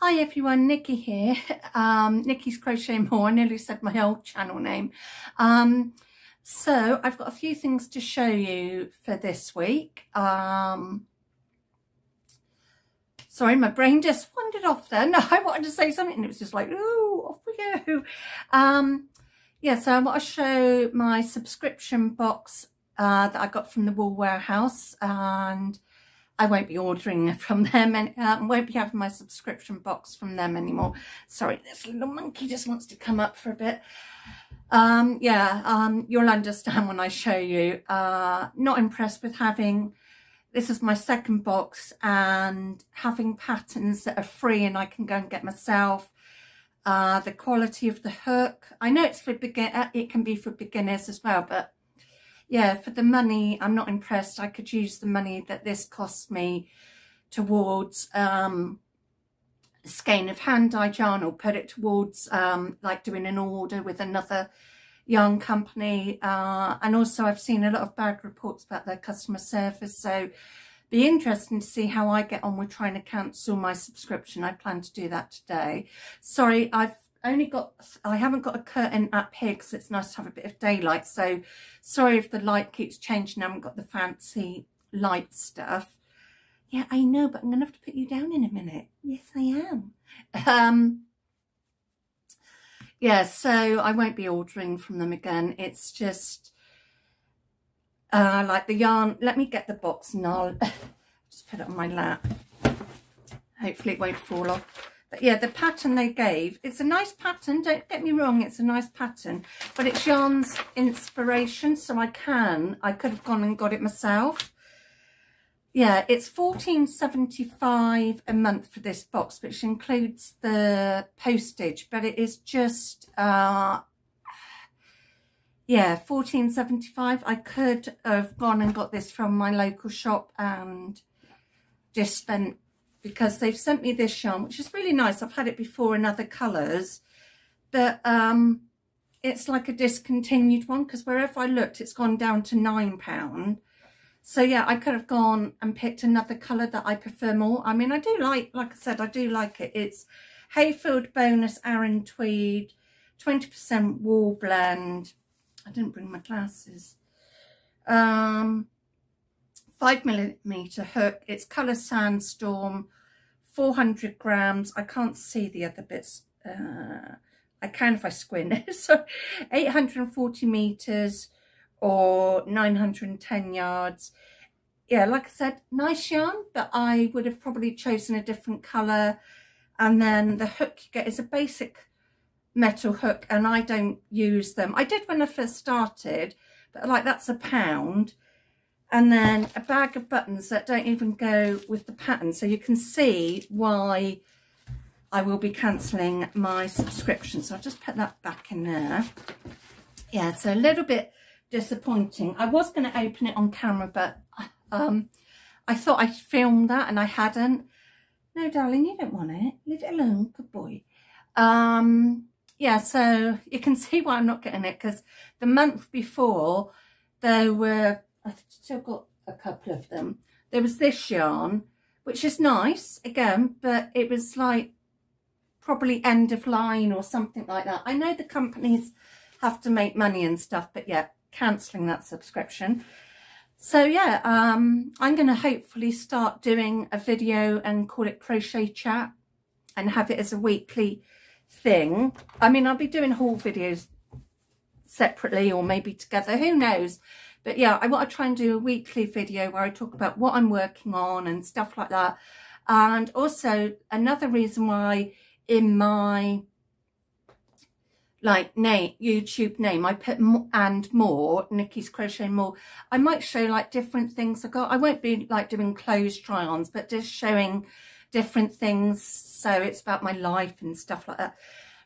Hi everyone, Nikki here. Nikki's Crochet More. I nearly said my old channel name. So I've got a few things to show you for this week. Sorry, my brain just wandered off then. I wanted to say something and it was just like, ooh, off we go. Yeah, so I want to show my subscription box that I got from the Wool Warehouse, and I won't be ordering from them and won't be having my subscription box from them anymore. Sorry, this little monkey just wants to come up for a bit. You'll understand when I show you. Not impressed with having, this is my second box, and having patterns that are free and I can go and get myself. The quality of the hook, I know it's for it can be for beginners as well, but yeah, for the money, I'm not impressed. I could use the money that this cost me towards a skein of hand-dyed yarn, or put it towards like doing an order with another yarn company. And also I've seen a lot of bad reports about their customer service, so be interesting to see how I get on with trying to cancel my subscription. I plan to do that today. Sorry, I haven't got a curtain up here because it's nice to have a bit of daylight, so sorry if the light keeps changing. I haven't got the fancy light stuff. Yeah, I know, but I'm gonna have to put you down in a minute. Yes, I am. Yeah, so I won't be ordering from them again. It's just like the yarn. Let me get the box and I'll just put it on my lap. Hopefully it won't fall off. But yeah, the pattern they gave, it's a nice pattern, don't get me wrong, it's a nice pattern, but it's Yarn's Inspiration, so I could have gone and got it myself. Yeah, it's $14.75 a month for this box, which includes the postage, but it is just, yeah, $14.75. I could have gone and got this from my local shop and just spent, because they've sent me this yarn, which is really nice. I've had it before in other colours, but it's like a discontinued one, because wherever I looked, it's gone down to £9. So yeah, I could have gone and picked another colour that I prefer more. I mean, I do like I said, I do like it. It's Hayfield Bonus Aran Tweed, 20% wool blend. I didn't bring my glasses. 5mm hook. It's colour Sandstorm, 400 grams. I can't see the other bits. I can if I squint. So 840 meters or 910 yards. Yeah, like I said, nice yarn, but I would have probably chosen a different colour. And then the hook you get is a basic metal hook, and I don't use them. I did when I first started, but like that's £1. And then a bag of buttons that don't even go with the pattern. So you can see why I will be cancelling my subscription. So I'll just put that back in there. Yeah, so a little bit disappointing. I was going to open it on camera, but I thought I'd filmed that and I hadn't. No, darling, you don't want it. Leave it alone. Good boy. Yeah, so you can see why I'm not getting it, because the month before there were, I've still got a couple of them. There was this yarn, which is nice, again, but it was like probably end of line or something like that. I know the companies have to make money and stuff, but yeah, cancelling that subscription. So yeah, I'm going to hopefully start doing a video and call it Crochet Chat and have it as a weekly thing. I mean, I'll be doing haul videos separately or maybe together, who knows. But yeah, I want to try and do a weekly video where I talk about what I'm working on and stuff like that. And also another reason why in my YouTube name I put and more, Nikki's Crochet More, I might show like different things I got. I won't be like doing clothes try-ons, but just showing different things. So it's about my life and stuff like that.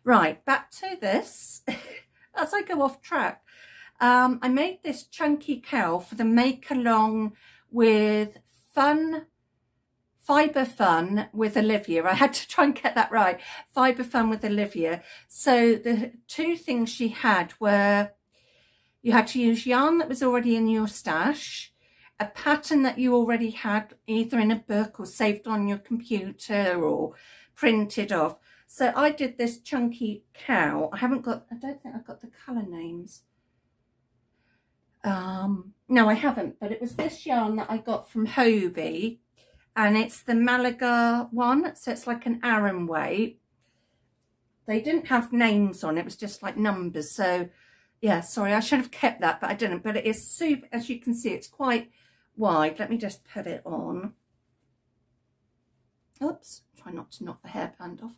Right, back to this as I go off track. I made this chunky cowl for the make along with Fibre Fun with Olivia. I had to try and get that right. Fibre Fun with Olivia. So the two things she had were, you had to use yarn that was already in your stash, a pattern that you already had either in a book or saved on your computer or printed off. So I did this chunky cow. I don't think I've got the colour names. No, I haven't, but it was this yarn that I got from Hobie, and it's the Malaga one, so it's like an Aran weight. They didn't have names on it, was just like numbers. So yeah, sorry, I should have kept that, but I didn't. But it is super, as you can see, it's quite wide. Let me just put it on. Oops, try not to knock the hairband off.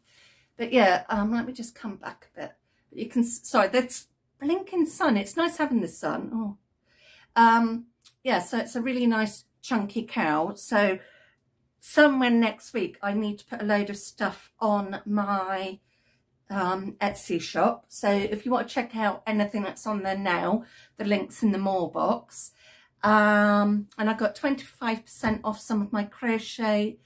But yeah, let me just come back a bit. But you can, sorry, that's blinking sun. It's nice having the sun. Oh. Yeah, so it's a really nice chunky cow. So somewhere next week I need to put a load of stuff on my Etsy shop. So if you want to check out anything that's on there now, the link's in the more box. And I got 25% off some of my crochet,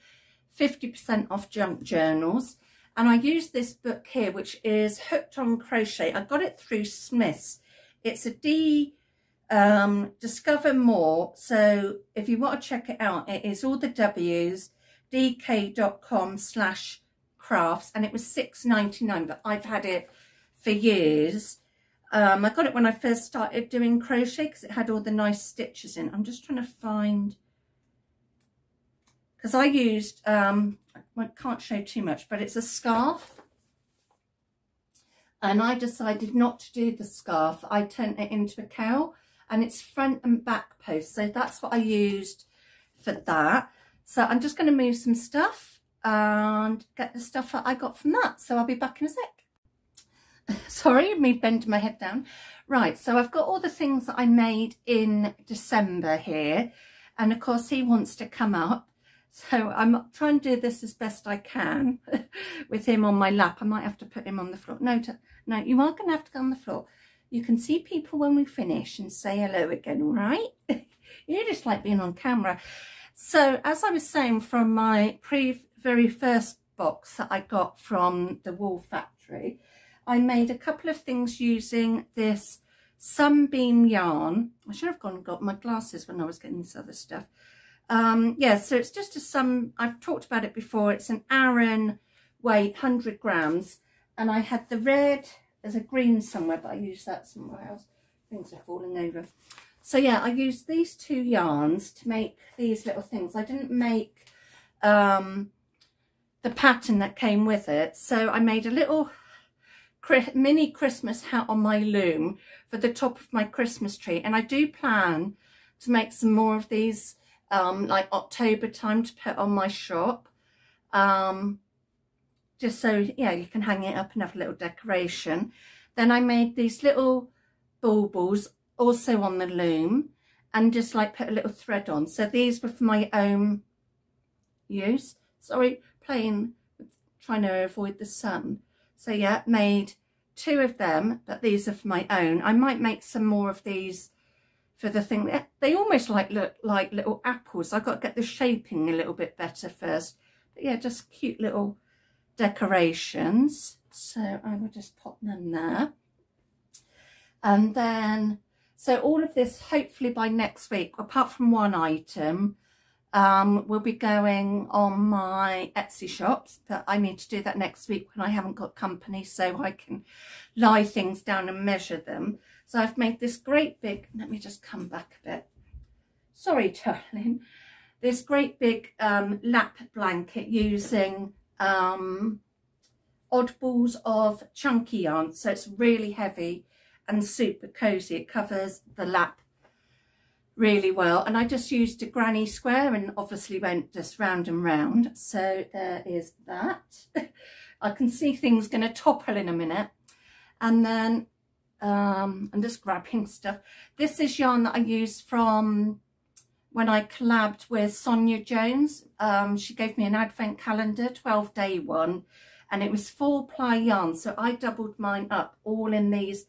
50% off junk journals. And I use this book here, which is Hooked on Crochet. I got it through Smith's. It's a Discover More. So if you want to check it out, it is all the W's, dk.com/crafts, and it was $6.99, but I've had it for years. I got it when I first started doing crochet because it had all the nice stitches in. I'm just trying to find, because I used, I can't show too much, but it's a scarf. And I decided not to do the scarf. I turned it into a cow, and it's front and back post. So that's what I used for that. So I'm just going to move some stuff and get the stuff that I got from that. So I'll be back in a sec. Sorry, me bending my head down. Right, so I've got all the things that I made in December here. And of course he wants to come up. So I'm trying to do this as best I can with him on my lap. I might have to put him on the floor. No, you are going to have to go on the floor. You can see people when we finish and say hello again, all right? You just like being on camera. So as I was saying, from my very first box that I got from the Wool Factory, I made a couple of things using this Sunbeam yarn. I should have gone and got my glasses when I was getting this other stuff. Yeah, so it's just I've talked about it before. It's an Aran weight, 100 grams. And I had the red, there's a green somewhere, but I used that somewhere else. Things are falling over. So yeah, I used these two yarns to make these little things. I didn't make the pattern that came with it. So I made a little mini Christmas hat on my loom for the top of my Christmas tree. And I do plan to make some more of these like October time to put on my shop. Just so, yeah, you can hang it up and have a little decoration. Then I made these little baubles also on the loom and just like put a little thread on. So these were for my own use. Sorry, trying to avoid the sun. So yeah, made two of them, but these are for my own. I might make some more of these for the thing. They almost look like little apples. I've got to get the shaping a little bit better first. But yeah, just cute little decorations. So I will just pop them there. And then, so all of this, hopefully by next week, apart from one item, will be going on my Etsy shops, but I need to do that next week when I haven't got company, so I can lie things down and measure them. So I've made this great big, let me just come back a bit. Sorry, darling. This great big lap blanket using oddballs of chunky yarn. So it's really heavy and super cozy. It covers the lap really well. And I just used a granny square and obviously went just round and round. So there is that. I can see things going to topple in a minute. And then I'm just grabbing stuff. This is yarn that I used from when I collabed with Sonia Jones. She gave me an advent calendar, 12-day one, and it was 4-ply yarn. So I doubled mine up all in these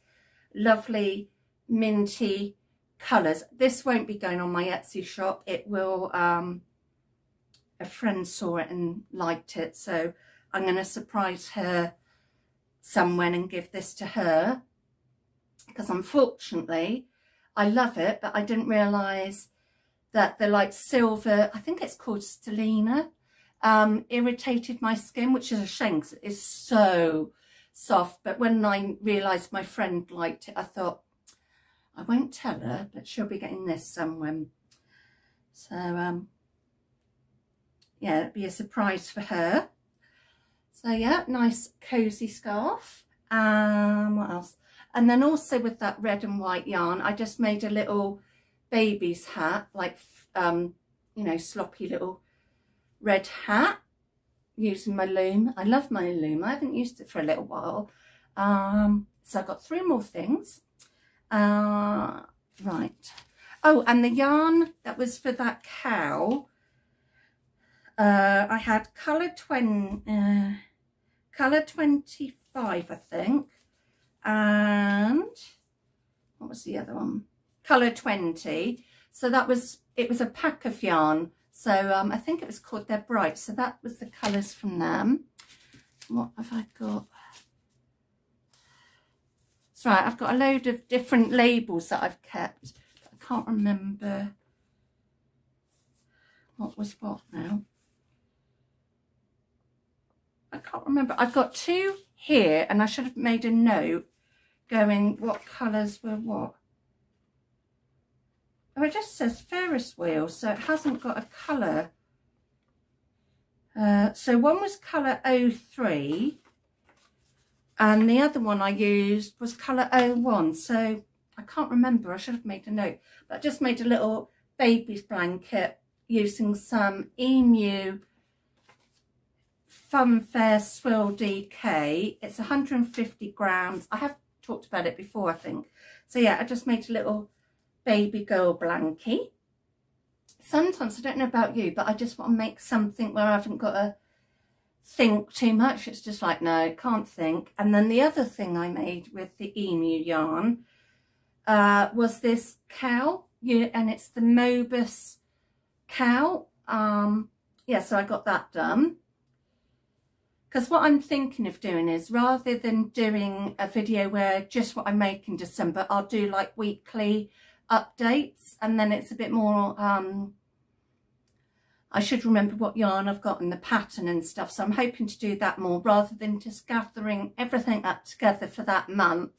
lovely minty colours. This won't be going on my Etsy shop. It will, a friend saw it and liked it, so I'm going to surprise her somewhere and give this to her, because unfortunately I love it, but I didn't realise that the like silver, I think it's called Stellina, irritated my skin, which is a shame because it is so soft. But when I realised my friend liked it, I thought, I won't tell her, but she'll be getting this somewhere. So, yeah, it'd be a surprise for her. So, yeah, nice cosy scarf. What else? And then also with that red and white yarn, I just made a little baby's hat, like, you know, sloppy little red hat using my loom. I love my loom. I haven't used it for a little while. So I've got 3 more things. Right. Oh, and the yarn that was for that cow, I had colour 25, I think, and what was the other one? Colour 20. So that was, it was a pack of yarn. So I think it was called They're Bright. So that was the colours from them. What have I got? That's right, I've got a load of different labels that I've kept. I can't remember what was what now. I can't remember. I've got 2 here, and I should have made a note going what colours were what. Oh, it just says Ferris wheel, so it hasn't got a colour. So one was colour 03, and the other one I used was colour 01. So I can't remember. I should have made a note. But I just made a little baby's blanket using some Emu Funfair Swill DK. It's 150 grams. I have talked about it before, I think. So yeah, I just made a little baby girl blankie. Sometimes, I don't know about you, but I just want to make something where I haven't got to think too much. It's just like, no, can't think. And then the other thing I made with the Emu yarn was this cow, and it's the Mobus cow. Yeah, so I got that done. Because what I'm thinking of doing is, rather than doing a video where just what I make in December, I'll do like weekly updates, and then it's a bit more, I should remember what yarn I've got and the pattern and stuff. So I'm hoping to do that more, rather than just gathering everything up together for that month.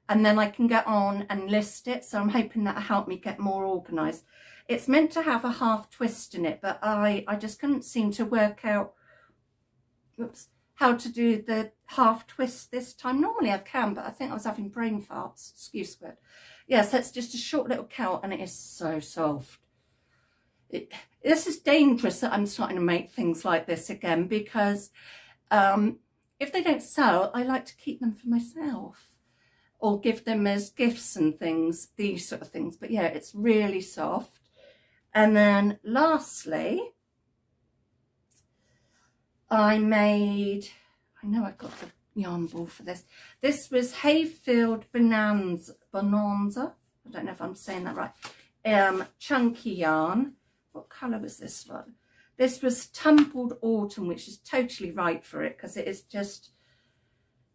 And then I can get on and list it. So I'm hoping that'll help me get more organised. It's meant to have a half twist in it, but I just couldn't seem to work out how to do the half twist this time. Normally I can, but I think I was having brain farts. Excuse me. Yeah, so it's just a short little cow, and it is so soft. This is dangerous that I'm starting to make things like this again, because if they don't sell, I like to keep them for myself or give them as gifts and things, these sort of things. But yeah, it's really soft. And then lastly, I made, I know I've got the yarn ball for this. This was Hayfield Bonanza. I don't know if I'm saying that right. Chunky yarn. What colour was this one? This was Tumbled Autumn, which is totally right for it because it is just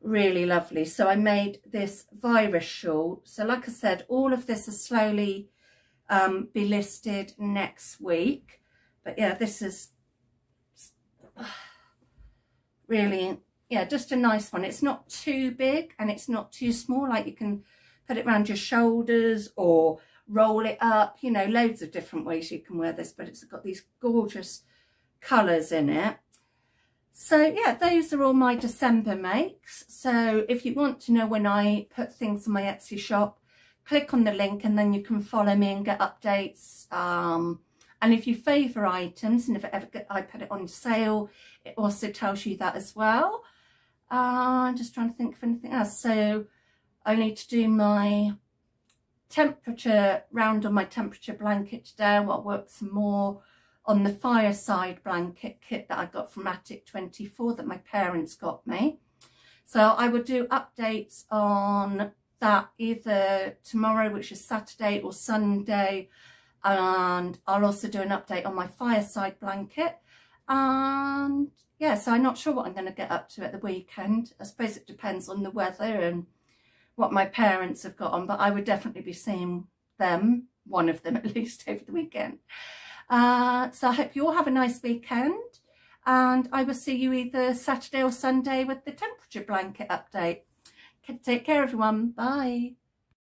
really lovely. So I made this virus shawl. So like I said, all of this is slowly be listed next week. But yeah, this is really, yeah, just a nice one. It's not too big and it's not too small. Like, you can put it around your shoulders or roll it up, you know, loads of different ways you can wear this, but it's got these gorgeous colours in it. So yeah, those are all my December makes. So if you want to know when I put things on my Etsy shop, click on the link and then you can follow me and get updates. And if you favour items, and if I put it on sale, it also tells you that as well. I'm just trying to think of anything else. So I need to do my temperature round on my temperature blanket today. I'll work some more on the fireside blanket kit that I got from Attic 24 that my parents got me. So I will do updates on that either tomorrow, which is Saturday, or Sunday. And I'll also do an update on my fireside blanket. And yeah, so I'm not sure what I'm going to get up to at the weekend. I suppose it depends on the weather and what my parents have got on, but I would definitely be seeing them, one of them at least, over the weekend. So I hope you all have a nice weekend. and I will see you either Saturday or Sunday with the temperature blanket update. Take care, everyone. Bye.